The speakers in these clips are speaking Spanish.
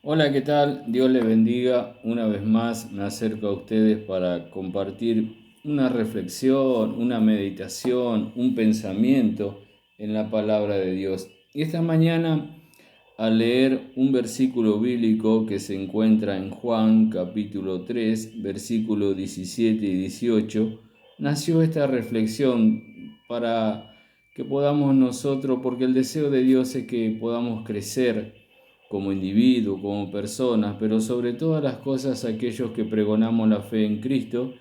Hola, ¿qué tal? Dios les bendiga. Una vez más me acerco a ustedes para compartir una reflexión, una meditación, un pensamiento en la palabra de Dios. Y esta mañana, al leer un versículo bíblico que se encuentra en Juan capítulo 3, versículos 17 y 18, nació esta reflexión para que podamos nosotros, porque el deseo de Dios es que podamos crecer como individuo, como personas, pero sobre todas las cosas aquellos que pregonamos la fe en Cristo,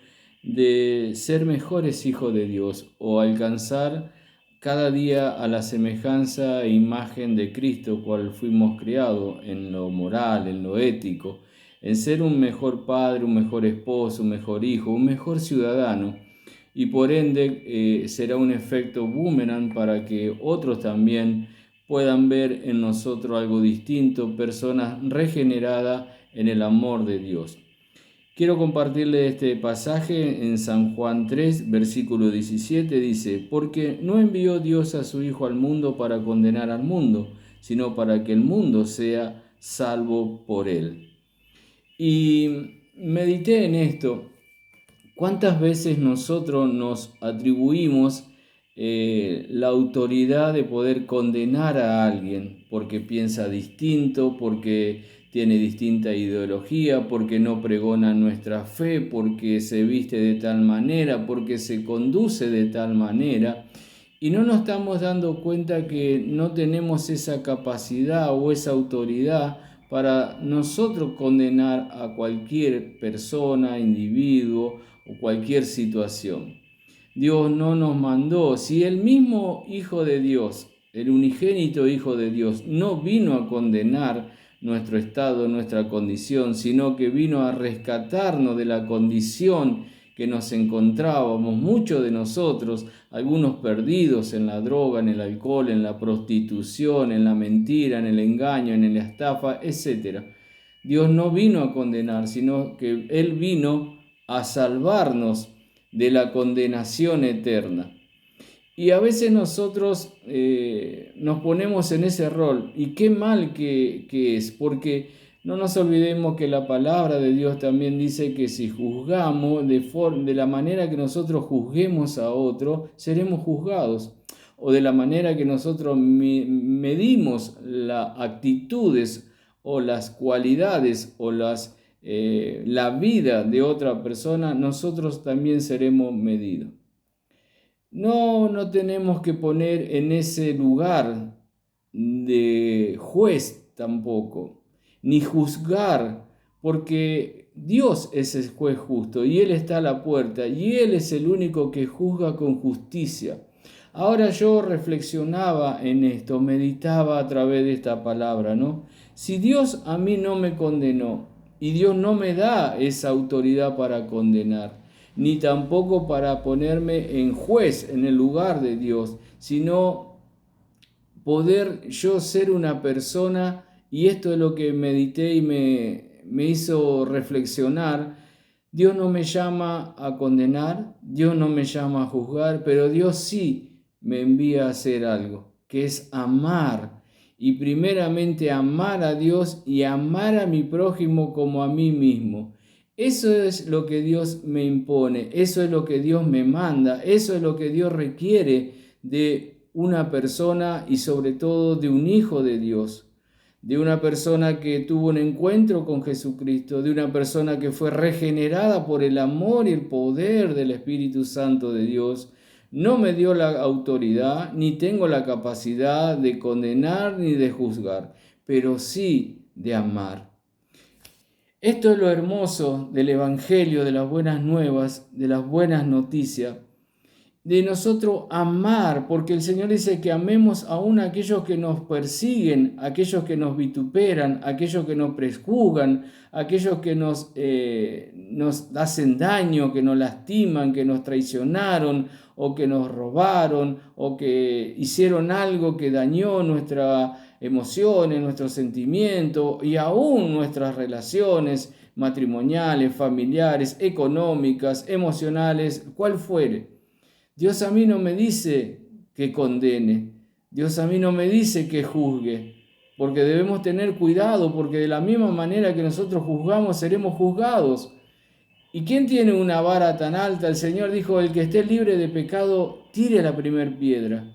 de ser mejores hijos de Dios o alcanzar cada día a la semejanza e imagen de Cristo, cual fuimos creados en lo moral, en lo ético, en ser un mejor padre, un mejor esposo, un mejor hijo, un mejor ciudadano. Y por ende será un efecto boomerang para que otros también puedan ver en nosotros algo distinto, personas regeneradas en el amor de Dios. Quiero compartirle este pasaje en San Juan 3, versículo 17, dice, porque no envió Dios a su Hijo al mundo para condenar al mundo, sino para que el mundo sea salvo por él. Y medité en esto. ¿Cuántas veces nosotros nos atribuimos la autoridad de poder condenar a alguien porque piensa distinto, porque tiene distinta ideología, porque no pregona nuestra fe, porque se viste de tal manera, porque se conduce de tal manera? Y no nos estamos dando cuenta que no tenemos esa capacidad o esa autoridad para nosotros condenar a cualquier persona, individuo o cualquier situación. Dios no nos mandó, si el mismo Hijo de Dios, el unigénito Hijo de Dios, no vino a condenar nuestro estado, nuestra condición, sino que vino a rescatarnos de la condición que nos encontrábamos, muchos de nosotros, algunos perdidos en la droga, en el alcohol, en la prostitución, en la mentira, en el engaño, en la estafa, etc. Dios no vino a condenar, sino que Él vino a salvarnos de la condenación eterna. Y a veces nosotros nos ponemos en ese rol. Y qué mal que es, porque no nos olvidemos que la palabra de Dios también dice que si juzgamos de la manera que nosotros juzguemos a otro, seremos juzgados. O de la manera que nosotros medimos las actitudes o las cualidades o la vida de otra persona, nosotros también seremos medidos. No tenemos que poner en ese lugar de juez tampoco, ni juzgar, porque Dios es el juez justo y Él está a la puerta y Él es el único que juzga con justicia. Ahora yo reflexionaba en esto, meditaba a través de esta palabra, ¿no? Si Dios a mí no me condenó y Dios no me da esa autoridad para condenar, ni tampoco para ponerme en juez en el lugar de Dios, sino poder yo ser una persona, y esto es lo que medité y me hizo reflexionar. Dios no me llama a condenar, Dios no me llama a juzgar, pero Dios sí me envía a hacer algo, que es amar. Y primeramente amar a Dios y amar a mi prójimo como a mí mismo. Eso es lo que Dios me impone, eso es lo que Dios me manda, eso es lo que Dios requiere de una persona y sobre todo de un hijo de Dios, de una persona que tuvo un encuentro con Jesucristo, de una persona que fue regenerada por el amor y el poder del Espíritu Santo de Dios. No me dio la autoridad, ni tengo la capacidad de condenar ni de juzgar, pero sí de amar. Esto es lo hermoso del Evangelio, de las buenas nuevas, de las buenas noticias, de nosotros amar, porque el Señor dice que amemos aún a aquellos que nos persiguen, aquellos que nos vituperan, aquellos que nos prejuzgan, aquellos que nos hacen daño, que nos lastiman, que nos traicionaron o que nos robaron o que hicieron algo que dañó nuestras emociones, nuestros sentimientos y aún nuestras relaciones matrimoniales, familiares, económicas, emocionales, cual fuere. Dios a mí no me dice que condene, Dios a mí no me dice que juzgue, porque debemos tener cuidado, porque de la misma manera que nosotros juzgamos, seremos juzgados. ¿Y quién tiene una vara tan alta? El Señor dijo, el que esté libre de pecado, tire la primera piedra.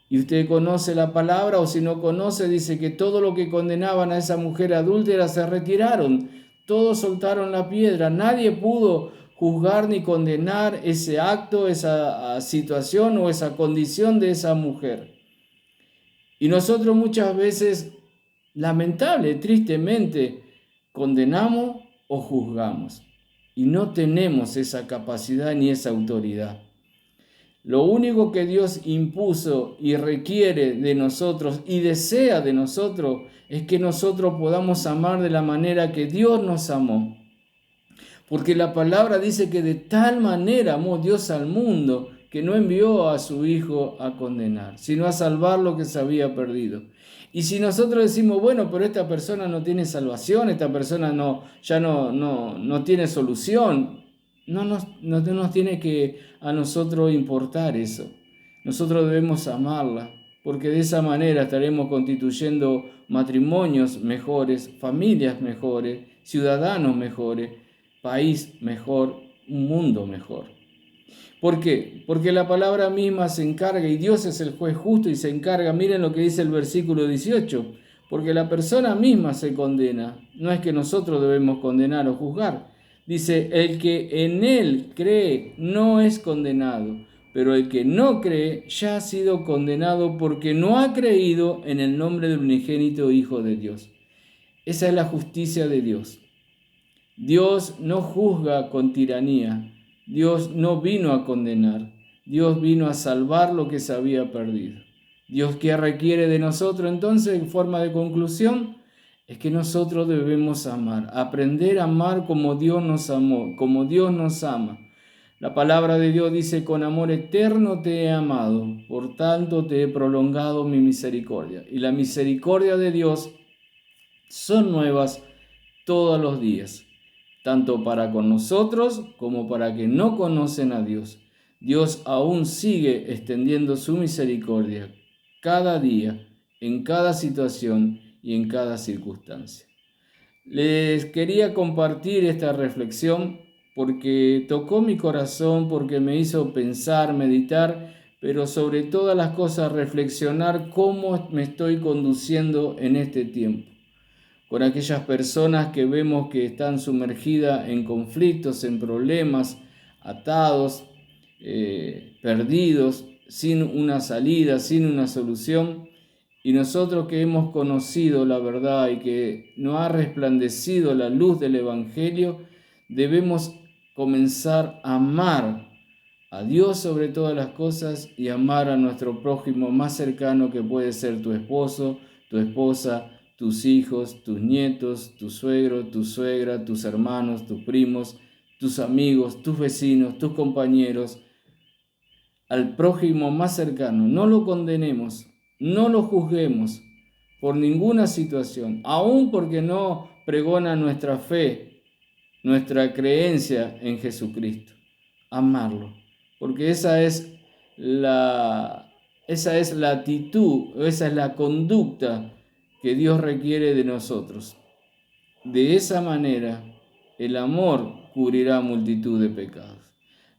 Y usted conoce la palabra, o si no conoce, dice que todo lo que condenaban a esa mujer adúltera se retiraron, todos soltaron la piedra, nadie pudo juzgar ni condenar ese acto, esa situación o esa condición de esa mujer. Y nosotros muchas veces, lamentable, tristemente, condenamos o juzgamos y no tenemos esa capacidad ni esa autoridad. Lo único que Dios impuso y requiere de nosotros y desea de nosotros es que nosotros podamos amar de la manera que Dios nos amó. Porque la palabra dice que de tal manera amó Dios al mundo que no envió a su Hijo a condenar, sino a salvar lo que se había perdido. Y si nosotros decimos, bueno, pero esta persona no tiene salvación, esta persona ya no tiene solución, no nos tiene que a nosotros importar eso. Nosotros debemos amarla, porque de esa manera estaremos constituyendo matrimonios mejores, familias mejores, ciudadanos mejores, país mejor, un mundo mejor. ¿Por qué? Porque la palabra misma se encarga y Dios es el juez justo y se encarga, miren lo que dice el versículo 18, porque la persona misma se condena, no es que nosotros debemos condenar o juzgar. Dice, el que en él cree no es condenado, pero el que no cree ya ha sido condenado porque no ha creído en el nombre del unigénito Hijo de Dios. Esa es la justicia de Dios. Dios no juzga con tiranía. Dios no vino a condenar. Dios vino a salvar lo que se había perdido. Dios, ¿qué requiere de nosotros entonces en forma de conclusión? Es que nosotros debemos amar, aprender a amar como Dios nos amó, como Dios nos ama. La palabra de Dios dice, con amor eterno te he amado, por tanto te he prolongado mi misericordia. Y la misericordia de Dios son nuevas todos los días, tanto para con nosotros como para que no conocen a Dios. Dios aún sigue extendiendo su misericordia cada día, en cada situación y en cada circunstancia. Les quería compartir esta reflexión porque tocó mi corazón, porque me hizo pensar, meditar, pero sobre todas las cosas reflexionar cómo me estoy conduciendo en este tiempo con aquellas personas que vemos que están sumergidas en conflictos, en problemas, atados, perdidos, sin una salida, sin una solución. Y nosotros que hemos conocido la verdad y que nos ha resplandecido la luz del Evangelio, debemos comenzar a amar a Dios sobre todas las cosas y amar a nuestro prójimo más cercano, que puede ser tu esposo, tu esposa, tus hijos, tus nietos, tu suegro, tu suegra, tus hermanos, tus primos, tus amigos, tus vecinos, tus compañeros, al prójimo más cercano. No lo condenemos, no lo juzguemos por ninguna situación, aun porque no pregona nuestra fe, nuestra creencia en Jesucristo. Amarlo, porque esa es la actitud, esa es la conducta que Dios requiere de nosotros. De esa manera, el amor cubrirá multitud de pecados.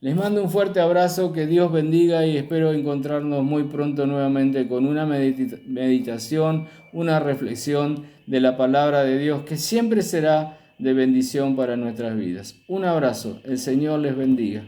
Les mando un fuerte abrazo, que Dios bendiga y espero encontrarnos muy pronto nuevamente con una meditación, una reflexión de la palabra de Dios que siempre será de bendición para nuestras vidas. Un abrazo, el Señor les bendiga.